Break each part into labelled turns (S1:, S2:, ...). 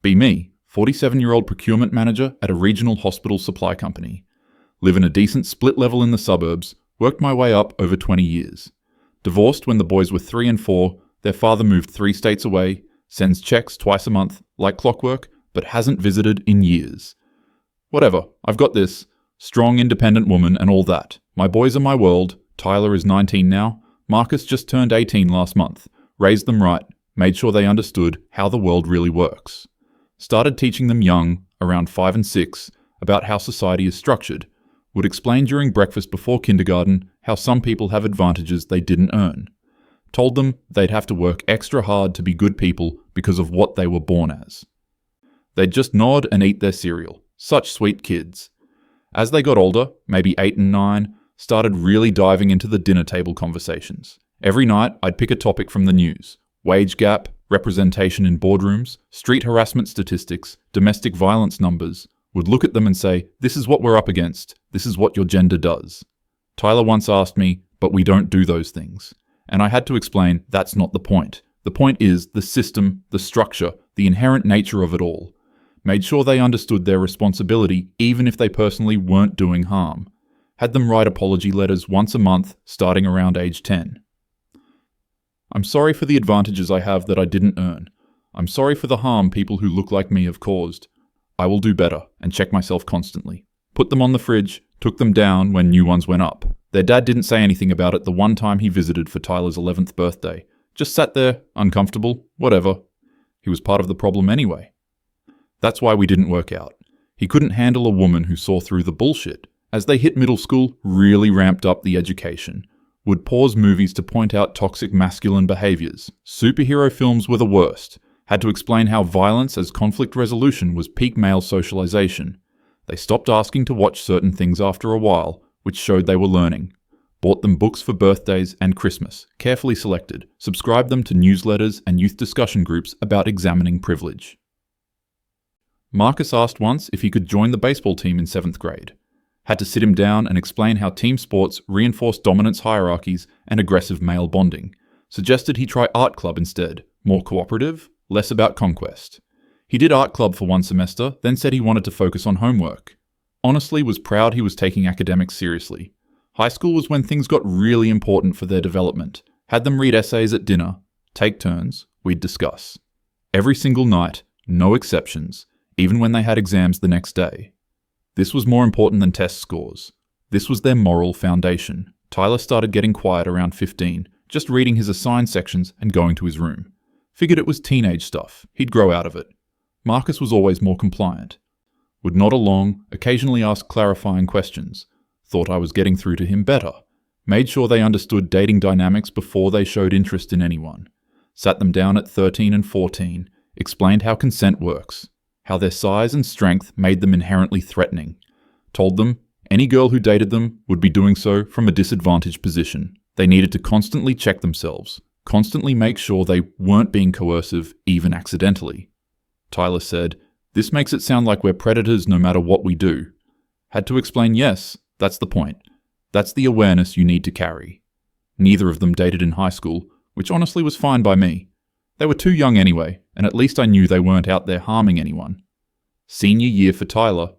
S1: Be me, 47-year-old procurement manager at a regional hospital supply company. Live in a decent split level in the suburbs, worked my way up over 20 years. Divorced when the boys were 3 and 4, their father moved 3 states away, sends checks twice a month, like clockwork, but hasn't visited in years. Whatever, I've got this. Strong, independent woman and all that. My boys are my world. Tyler is 19 now. Marcus just turned 18 last month. Raised them right. Made sure they understood how the world really works. Started teaching them young, around 5 and 6, about how society is structured. Would explain during breakfast before kindergarten how some people have advantages they didn't earn. Told them they'd have to work extra hard to be good people because of what they were born as. They'd just nod and eat their cereal. Such sweet kids. As they got older, maybe 8 and 9, started really diving into the dinner table conversations. Every night, I'd pick a topic from the news. Wage gap, representation in boardrooms, street harassment statistics, domestic violence numbers. Would look at them and say, this is what we're up against. This is what your gender does. Tyler once asked me, but we don't do those things. And I had to explain that's not the point. The point is the system, the structure, the inherent nature of it all. Made sure they understood their responsibility even if they personally weren't doing harm. Had them write apology letters once a month starting around age 10. I'm sorry for the advantages I have that I didn't earn. I'm sorry for the harm people who look like me have caused. I will do better and check myself constantly. Put them on the fridge, took them down when new ones went up. Their dad didn't say anything about it the one time he visited for Tyler's 11th birthday. Just sat there, uncomfortable, whatever. He was part of the problem anyway. That's why we didn't work out. He couldn't handle a woman who saw through the bullshit. As they hit middle school, really ramped up the education. Would pause movies to point out toxic masculine behaviors. Superhero films were the worst. Had to explain how violence as conflict resolution was peak male socialization. They stopped asking to watch certain things after a while, which showed they were learning. Bought them books for birthdays and Christmas, carefully selected. Subscribed them to newsletters and youth discussion groups about examining privilege. Marcus asked once if he could join the baseball team in 7th grade. Had to sit him down and explain how team sports reinforce dominance hierarchies and aggressive male bonding. Suggested he try art club instead, more cooperative, less about conquest. He did art club for 1 semester, then said he wanted to focus on homework. Honestly, was proud he was taking academics seriously. High school was when things got really important for their development. Had them read essays at dinner, take turns, we'd discuss. Every single night, no exceptions, even when they had exams the next day. This was more important than test scores. This was their moral foundation. Tyler started getting quiet around 15, just reading his assigned sections and going to his room. Figured it was teenage stuff. He'd grow out of it. Marcus was always more compliant. Would nod along, occasionally ask clarifying questions. Thought I was getting through to him better. Made sure they understood dating dynamics before they showed interest in anyone. Sat them down at 13 and 14, explained how consent works. How their size and strength made them inherently threatening. Told them any girl who dated them would be doing so from a disadvantaged position. They needed to constantly check themselves, constantly make sure they weren't being coercive, even accidentally. Tyler said, "This makes it sound like we're predators no matter what we do." Had to explain, yes, that's the point. That's the awareness you need to carry. Neither of them dated in high school, which honestly was fine by me. They were too young anyway, and at least I knew they weren't out there harming anyone. Senior year for Tyler,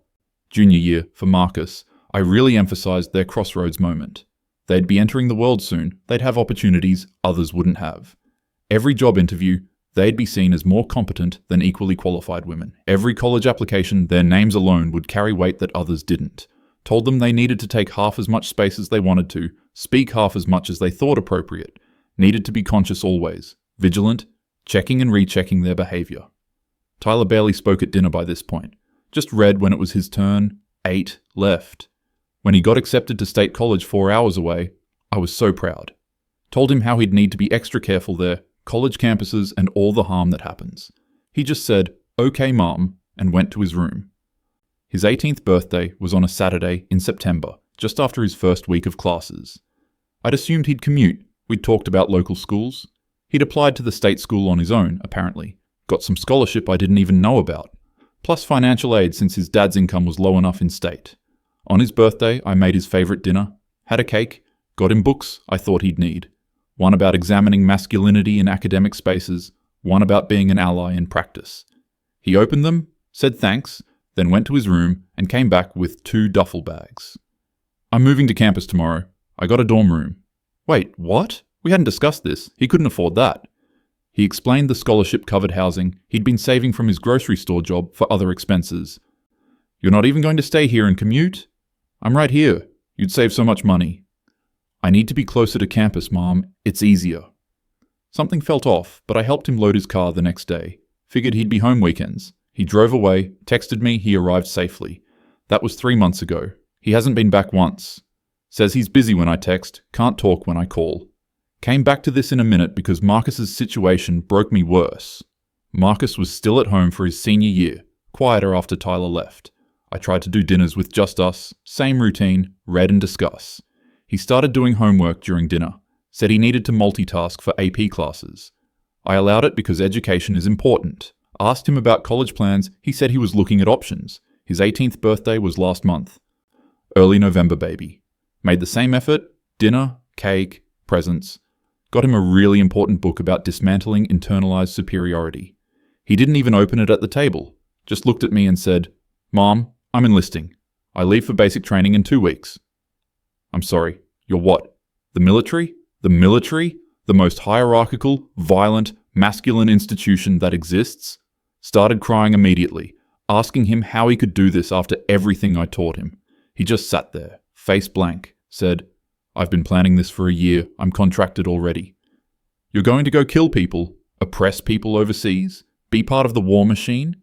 S1: junior year for Marcus, I really emphasized their crossroads moment. They'd be entering the world soon, they'd have opportunities others wouldn't have. Every job interview, they'd be seen as more competent than equally qualified women. Every college application, their names alone would carry weight that others didn't. Told them they needed to take half as much space as they wanted to, speak half as much as they thought appropriate, needed to be conscious always, vigilant, checking and rechecking their behavior. Tyler barely spoke at dinner by this point. Just read when it was his turn, ate, left. When he got accepted to state college 4 hours away, I was so proud. Told him how he'd need to be extra careful there, college campuses and all the harm that happens. He just said, "Okay, Mom," and went to his room. His 18th birthday was on a Saturday in September, just after his first week of classes. I'd assumed he'd commute. We'd talked about local schools. He'd applied to the state school on his own, apparently. Got some scholarship I didn't even know about. Plus financial aid since his dad's income was low enough in state. On his birthday, I made his favorite dinner, had a cake, got him books I thought he'd need. One about examining masculinity in academic spaces, one about being an ally in practice. He opened them, said thanks, then went to his room and came back with 2 duffel bags. I'm moving to campus tomorrow. I got a dorm room. Wait, what? We hadn't discussed this. He couldn't afford that. He explained the scholarship-covered housing he'd been saving from his grocery store job for other expenses. You're not even going to stay here and commute? I'm right here. You'd save so much money. I need to be closer to campus, Mom. It's easier. Something felt off, but I helped him load his car the next day. Figured he'd be home weekends. He drove away, texted me he arrived safely. That was 3 months ago. He hasn't been back once. Says he's busy when I text, can't talk when I call. Came back to this in a minute because Marcus's situation broke me worse. Marcus was still at home for his senior year, quieter after Tyler left. I tried to do dinners with just us, same routine, read and discuss. He started doing homework during dinner, said he needed to multitask for AP classes. I allowed it because education is important. Asked him about college plans, he said he was looking at options. His 18th birthday was last month. Early November baby. Made the same effort, dinner, cake, presents. Got him a really important book about dismantling internalized superiority. He didn't even open it at the table, just looked at me and said, Mom, I'm enlisting. I leave for basic training in 2 weeks. I'm sorry, you're what? The military? The military? The most hierarchical, violent, masculine institution that exists? Started crying immediately, asking him how he could do this after everything I taught him. He just sat there, face blank, said, I've been planning this for a year. I'm contracted already. You're going to go kill people, oppress people overseas, be part of the war machine?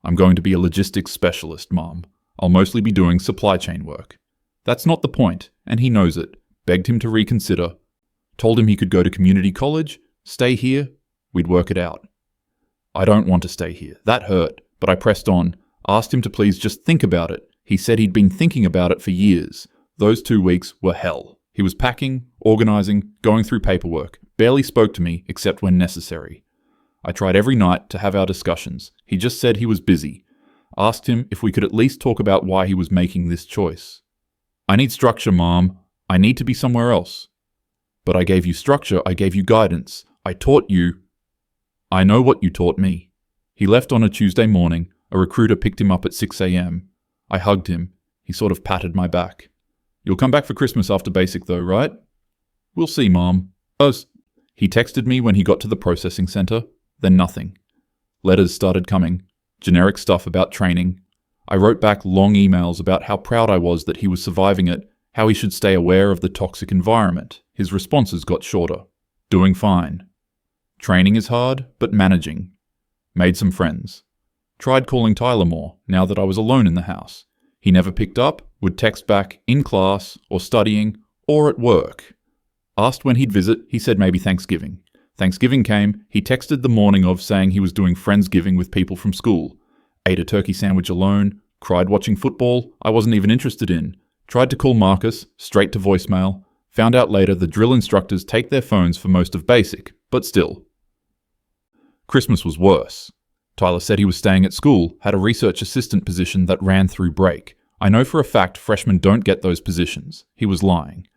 S1: I'm going to be a logistics specialist, Mom. I'll mostly be doing supply chain work. That's not the point, and he knows it. Begged him to reconsider. Told him he could go to community college, stay here, we'd work it out. I don't want to stay here. That hurt, but I pressed on, asked him to please just think about it. He said he'd been thinking about it for years. Those 2 weeks were hell. He was packing, organizing, going through paperwork, barely spoke to me except when necessary. I tried every night to have our discussions. He just said he was busy. Asked him if we could at least talk about why he was making this choice. I need structure, Mom. I need to be somewhere else. But I gave you structure, I gave you guidance. I taught you. I know what you taught me. He left on a Tuesday morning. A recruiter picked him up at 6 a.m. I hugged him. He sort of patted my back. You'll come back for Christmas after basic though, right? We'll see, Mom. He texted me when he got to the processing center, then nothing. Letters started coming. Generic stuff about training. I wrote back long emails about how proud I was that he was surviving it, how he should stay aware of the toxic environment. His responses got shorter. Doing fine. Training is hard, but managing. Made some friends. Tried calling Tyler more, now that I was alone in the house. He never picked up, would text back in class, or studying, or at work. Asked when he'd visit, he said maybe Thanksgiving. Thanksgiving came, he texted the morning of saying he was doing Friendsgiving with people from school. Ate a turkey sandwich alone, cried watching football I wasn't even interested in. Tried to call Marcus, straight to voicemail. Found out later the drill instructors take their phones for most of basic, but still. Christmas was worse. Tyler said he was staying at school, had a research assistant position that ran through break. I know for a fact freshmen don't get those positions. He was lying.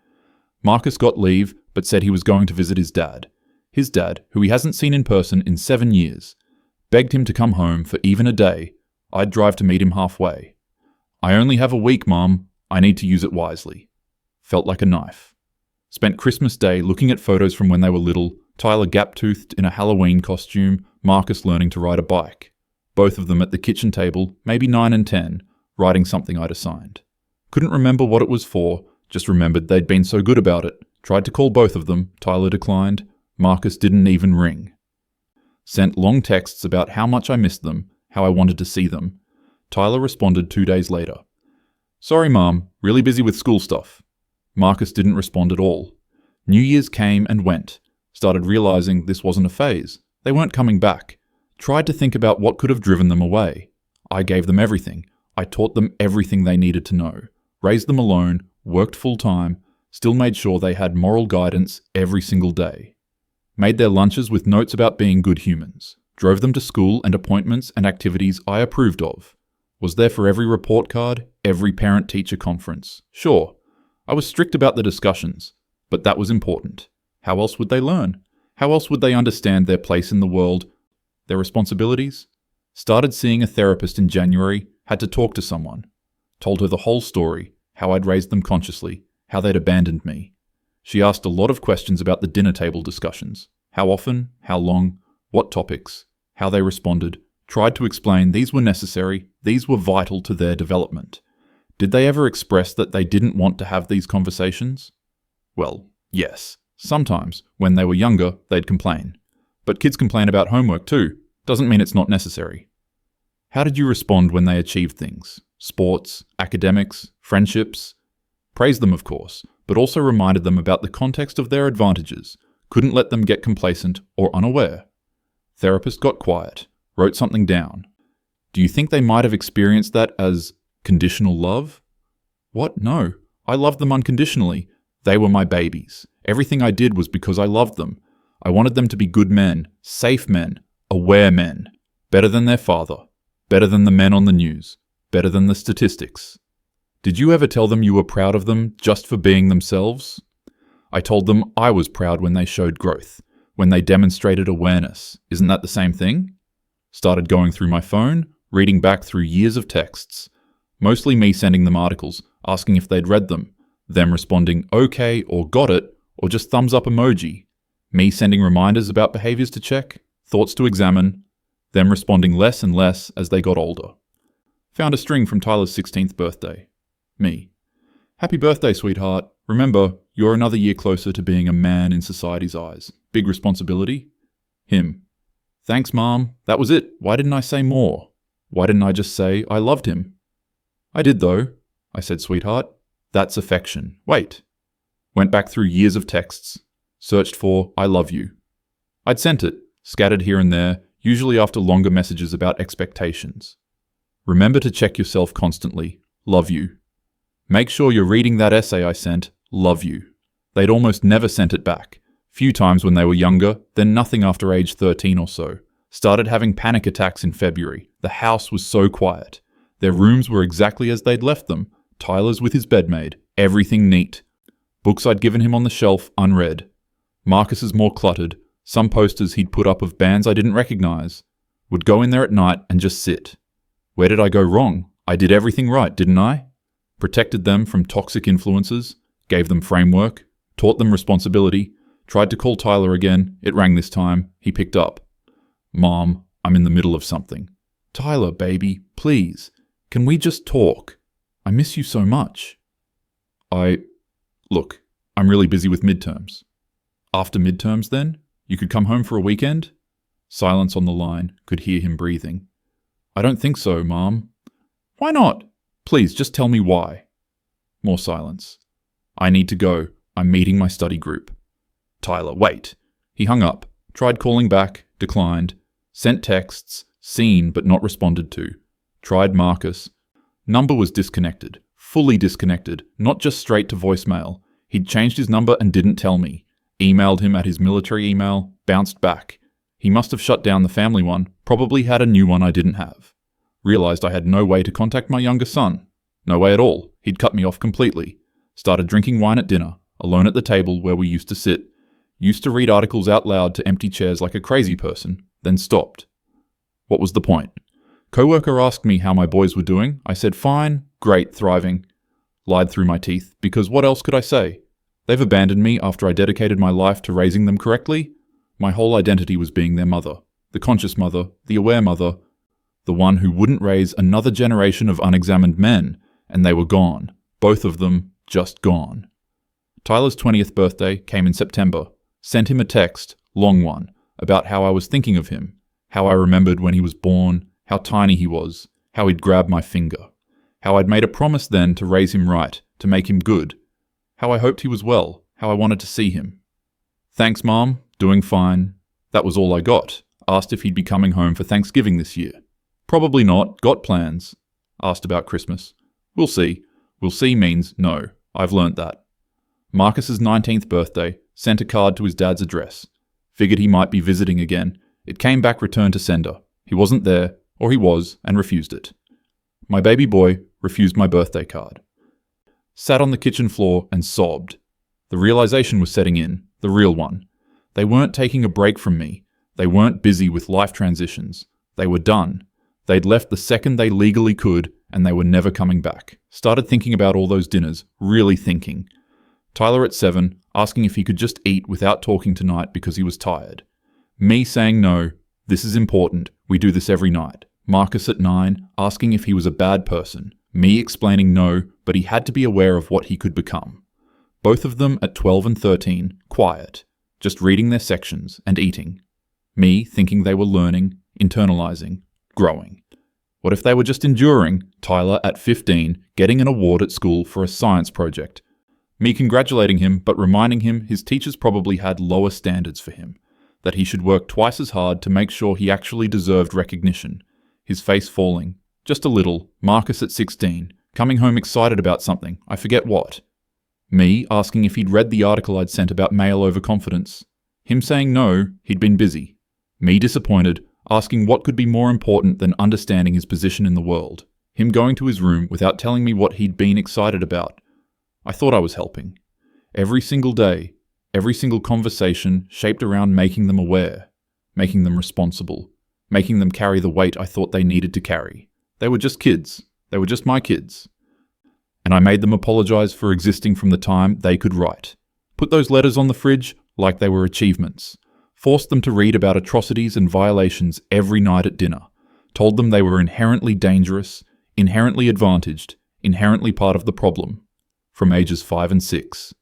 S1: Marcus got leave, but said he was going to visit his dad. His dad, who he hasn't seen in person in 7 years. Begged him to come home for even a day. I'd drive to meet him halfway. I only have a week, Mom. I need to use it wisely. Felt like a knife. Spent Christmas Day looking at photos from when they were little, Tyler gap-toothed in a Halloween costume, Marcus learning to ride a bike. Both of them at the kitchen table, maybe 9 and 10, writing something I'd assigned. Couldn't remember what it was for, just remembered they'd been so good about it. Tried to call both of them, Tyler declined. Marcus didn't even ring. Sent long texts about how much I missed them, how I wanted to see them. Tyler responded 2 days later. Sorry, Mom, really busy with school stuff. Marcus didn't respond at all. New Year's came and went. Started realizing this wasn't a phase. They weren't coming back. Tried to think about what could have driven them away. I gave them everything. I taught them everything they needed to know. Raised them alone, worked full-time, still made sure they had moral guidance every single day. Made their lunches with notes about being good humans. Drove them to school and appointments and activities I approved of. Was there for every report card, every parent-teacher conference. Sure, I was strict about the discussions, but that was important. How else would they learn? How else would they understand their place in the world, their responsibilities? Started seeing a therapist in January, had to talk to someone. Told her the whole story, how I'd raised them consciously, how they'd abandoned me. She asked a lot of questions about the dinner table discussions. How often, how long, what topics, how they responded. Tried to explain these were necessary, these were vital to their development. Did they ever express that they didn't want to have these conversations? Well, yes. Sometimes, when they were younger, they'd complain. But kids complain about homework too. Doesn't mean it's not necessary. How did you respond when they achieved things? Sports, academics, friendships? Praised them, of course, but also reminded them about the context of their advantages. Couldn't let them get complacent or unaware. Therapist got quiet, wrote something down. Do you think they might have experienced that as conditional love? What? No. I loved them unconditionally. They were my babies. Everything I did was because I loved them. I wanted them to be good men, safe men, aware men. Better than their father. Better than the men on the news. Better than the statistics. Did you ever tell them you were proud of them just for being themselves? I told them I was proud when they showed growth, when they demonstrated awareness. Isn't that the same thing? Started going through my phone, reading back through years of texts. Mostly me sending them articles, asking if they'd read them. Them responding okay or got it, or just thumbs up emoji. Me sending reminders about behaviors to check, thoughts to examine. Them responding less and less as they got older. Found a string from Tyler's 16th birthday. Me. Happy birthday, sweetheart. Remember, you're another year closer to being a man in society's eyes. Big responsibility. Him. Thanks, Mom. That was it. Why didn't I say more? Why didn't I just say I loved him? I did though. I said, sweetheart. That's affection. Wait. Went back through years of texts. Searched for I love you. I'd sent it, scattered here and there, usually after longer messages about expectations. Remember to check yourself constantly. Love you. Make sure you're reading that essay I sent. Love you. They'd almost never sent it back. Few times when they were younger, then nothing after age 13 or so. Started having panic attacks in February. The house was so quiet. Their rooms were exactly as they'd left them. Tyler's with his bedmaid. Everything neat. Books I'd given him on the shelf unread. Marcus's more cluttered. Some posters he'd put up of bands I didn't recognize. Would go in there at night and just sit. Where did I go wrong? I did everything right, didn't I? Protected them from toxic influences. Gave them framework. Taught them responsibility. Tried to call Tyler again. It rang this time. He picked up. Mom, I'm in the middle of something. Tyler, baby, please. Can we just talk? I miss you so much. Look, I'm really busy with midterms. After midterms, then? You could come home for a weekend? Silence on the line. Could hear him breathing. I don't think so, Mom. Why not? Please, just tell me why. More silence. I need to go. I'm meeting my study group. Tyler, wait. He hung up. Tried calling back. Declined. Sent texts. Seen but not responded to. Tried Marcus. Number was disconnected. Fully disconnected. Not just straight to voicemail. He'd changed his number and didn't tell me. Emailed him at his military email. Bounced back. He must have shut down the family one. Probably had a new one I didn't have. Realized I had no way to contact my younger son. No way at all. He'd cut me off completely. Started drinking wine at dinner. Alone at the table where we used to sit. Used to read articles out loud to empty chairs like a crazy person. Then stopped. What was the point? Coworker asked me how my boys were doing. I said fine, great, thriving. Lied through my teeth, because what else could I say? They've abandoned me after I dedicated my life to raising them correctly. My whole identity was being their mother. The conscious mother, the aware mother, the one who wouldn't raise another generation of unexamined men, and they were gone. Both of them, just gone. Tyler's 20th birthday came in September. Sent him a text, long one, about how I was thinking of him, how I remembered when he was born, how tiny he was, how he'd grabbed my finger, how I'd made a promise then to raise him right, to make him good, how I hoped he was well, how I wanted to see him. Thanks, Mom. Doing fine. That was all I got. Asked if he'd be coming home for Thanksgiving this year. Probably not. Got plans. Asked about Christmas. We'll see. We'll see means no. I've learnt that. Marcus's 19th birthday. Sent a card to his dad's address. Figured he might be visiting again. It came back returned to sender. He wasn't there, or he was, and refused it. My baby boy refused my birthday card. Sat on the kitchen floor and sobbed. The realization was setting in, the real one. They weren't taking a break from me. They weren't busy with life transitions. They were done. They'd left the second they legally could, and they were never coming back. Started thinking about all those dinners, really thinking. Tyler at 7, asking if he could just eat without talking tonight because he was tired. Me saying no, this is important, we do this every night. Marcus at 9, asking if he was a bad person. Me explaining no, but he had to be aware of what he could become. Both of them at 12 and 13, quiet, just reading their sections and eating. Me thinking they were learning, internalizing, growing. What if they were just enduring? Tyler at 15, getting an award at school for a science project. Me congratulating him, but reminding him his teachers probably had lower standards for him, that he should work twice as hard to make sure he actually deserved recognition. His face falling, just a little. Marcus at 16, coming home excited about something, I forget what. Me asking if he'd read the article I'd sent about male overconfidence. Him saying no, he'd been busy. Me disappointed, asking what could be more important than understanding his position in the world. Him going to his room without telling me what he'd been excited about. I thought I was helping. Every single day, every single conversation shaped around making them aware, making them responsible, making them carry the weight I thought they needed to carry. They were just kids. They were just my kids. And I made them apologize for existing from the time they could write. Put those letters on the fridge like they were achievements. Forced them to read about atrocities and violations every night at dinner. Told them they were inherently dangerous, inherently advantaged, inherently part of the problem. From ages 5 and 6.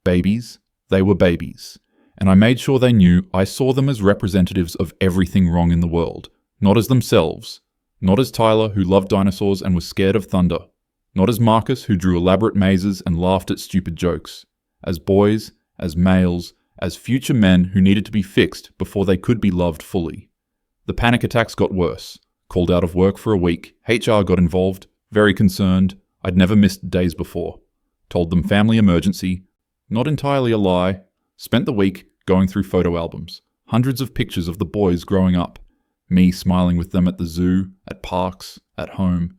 S1: Babies, they were babies. And I made sure they knew I saw them as representatives of everything wrong in the world. Not as themselves. Not as Tyler, who loved dinosaurs and was scared of thunder. Not as Marcus, who drew elaborate mazes and laughed at stupid jokes. As boys, as males, as future men who needed to be fixed before they could be loved fully. The panic attacks got worse. Called out of work for a week. HR got involved. Very concerned. I'd never missed days before. Told them family emergency. Not entirely a lie. Spent the week going through photo albums. Hundreds of pictures of the boys growing up. Me smiling with them at the zoo, at parks, at home.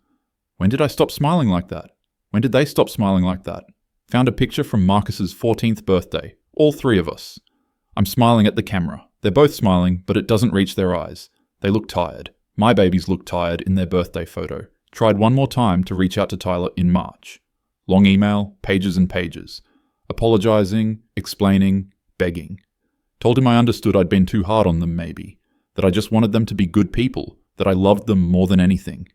S1: When did I stop smiling like that? When did they stop smiling like that? Found a picture from Marcus's 14th birthday. All 3 of us. I'm smiling at the camera. They're both smiling, but it doesn't reach their eyes. They look tired. My babies look tired in their birthday photo. Tried one more time to reach out to Tyler in March. Long email, pages and pages. Apologizing, explaining, begging. Told him I understood I'd been too hard on them maybe. That I just wanted them to be good people. That I loved them more than anything.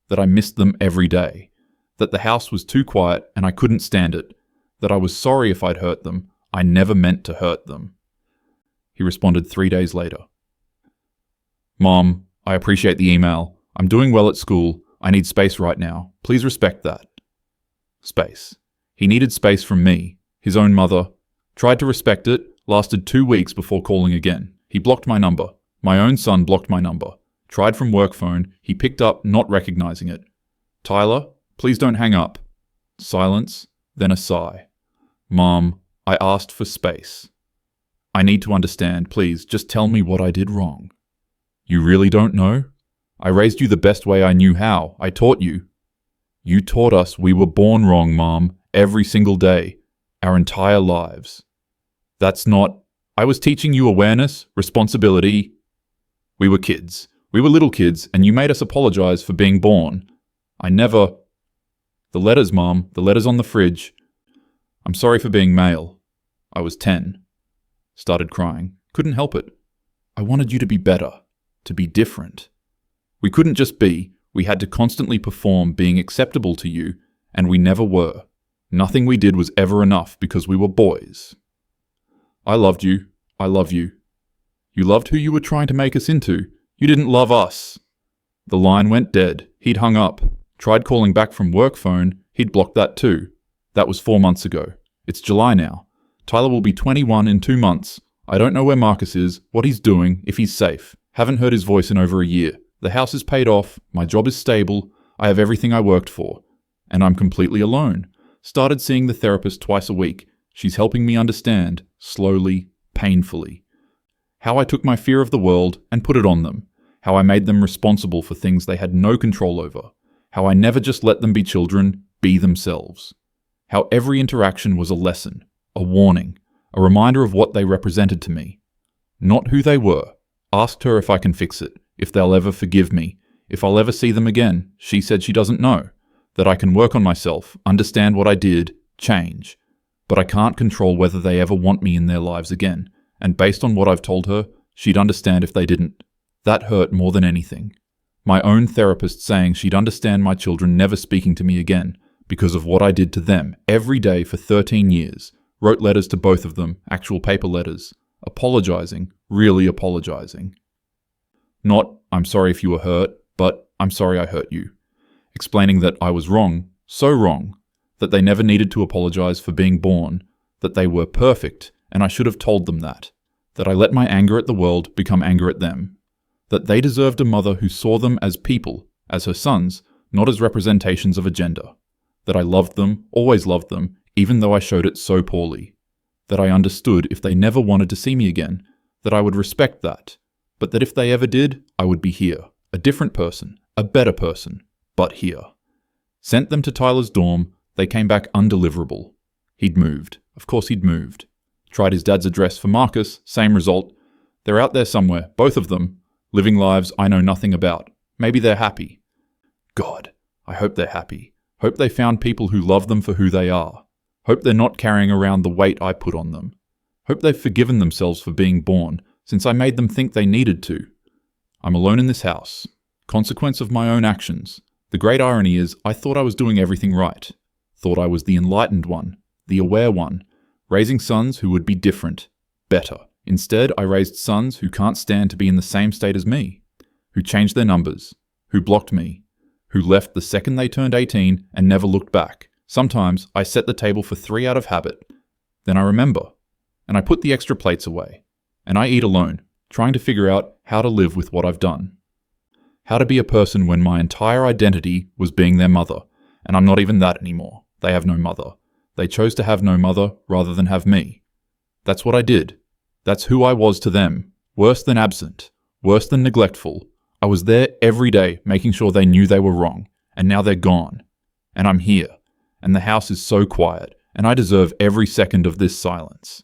S1: That I missed them every day. That the house was too quiet and I couldn't stand it. That I was sorry if I'd hurt them. I never meant to hurt them. He responded 3 days later. Mom, I appreciate the email. I'm doing well at school. I need space right now. Please respect that. Space. He needed space from me, his own mother. Tried to respect it, lasted 2 weeks before calling again. He blocked my number. My own son blocked my number. Tried from work phone. He picked up, not recognizing it. Tyler, please don't hang up. Silence, then a sigh. Mom, I asked for space. I need to understand, please, just tell me what I did wrong. You really don't know? I raised you the best way I knew how. I taught you. You taught us we were born wrong, Mom, every single day, our entire lives. That's not... I was teaching you awareness, responsibility. We were kids. We were little kids, and you made us apologize for being born. I never... The letters, Mom, the letters on the fridge. I'm sorry for being male. I was 10. Started crying. Couldn't help it. I wanted you to be better, to be different. We couldn't just be. We had to constantly perform being acceptable to you, and we never were. Nothing we did was ever enough because we were boys. I loved you. I love you. You loved who you were trying to make us into. You didn't love us. The line went dead. He'd hung up. Tried calling back from work phone. He'd blocked that too. That was 4 months ago. It's July now. Tyler will be 21 in 2 months. I don't know where Marcus is, what he's doing, if he's safe. Haven't heard his voice in over a year. The house is paid off. My job is stable. I have everything I worked for. And I'm completely alone. Started seeing the therapist twice a week. She's helping me understand, slowly, painfully. How I took my fear of the world and put it on them. How I made them responsible for things they had no control over. How I never just let them be children, be themselves. How every interaction was a lesson, a warning, a reminder of what they represented to me. Not who they were. Asked her if I can fix it, if they'll ever forgive me, If I'll ever see them again, she said she doesn't know. That I can work on myself, understand what I did, change. But I can't control whether they ever want me in their lives again. And based on what I've told her, she'd understand if they didn't. That hurt more than anything. My own therapist saying she'd understand my children never speaking to me again because of what I did to them every day for 13 years. Wrote letters to both of them, actual paper letters. Apologizing, really apologizing. Not, I'm sorry if you were hurt, but I'm sorry I hurt you. Explaining that I was wrong, so wrong, that they never needed to apologize for being born, that they were perfect, and I should have told them that I let my anger at the world become anger at them, that they deserved a mother who saw them as people, as her sons, not as representations of a gender, that I loved them, always loved them, even though I showed it so poorly, that I understood if they never wanted to see me again, that I would respect that, but that if they ever did, I would be here, a different person, a better person, but here. Sent them to Tyler's dorm, they came back undeliverable. He'd moved. Of course he'd moved. Tried his dad's address for Marcus, same result. They're out there somewhere, both of them, living lives I know nothing about. Maybe they're happy. God, I hope they're happy. Hope they found people who love them for who they are. Hope they're not carrying around the weight I put on them. Hope they've forgiven themselves for being born, since I made them think they needed to. I'm alone in this house. Consequence of my own actions. The great irony is, I thought I was doing everything right. Thought I was the enlightened one, the aware one, raising sons who would be different, better. Instead, I raised sons who can't stand to be in the same state as me, who changed their numbers, who blocked me, who left the second they turned 18 and never looked back. Sometimes I set the table for 3 out of habit. Then I remember, and I put the extra plates away, and I eat alone, trying to figure out how to live with what I've done. How to be a person when my entire identity was being their mother, and I'm not even that anymore. They have no mother. They chose to have no mother rather than have me. That's what I did. That's who I was to them. Worse than absent. Worse than neglectful. I was there every day making sure they knew they were wrong, and now they're gone. And I'm here. And the house is so quiet, and I deserve every second of this silence.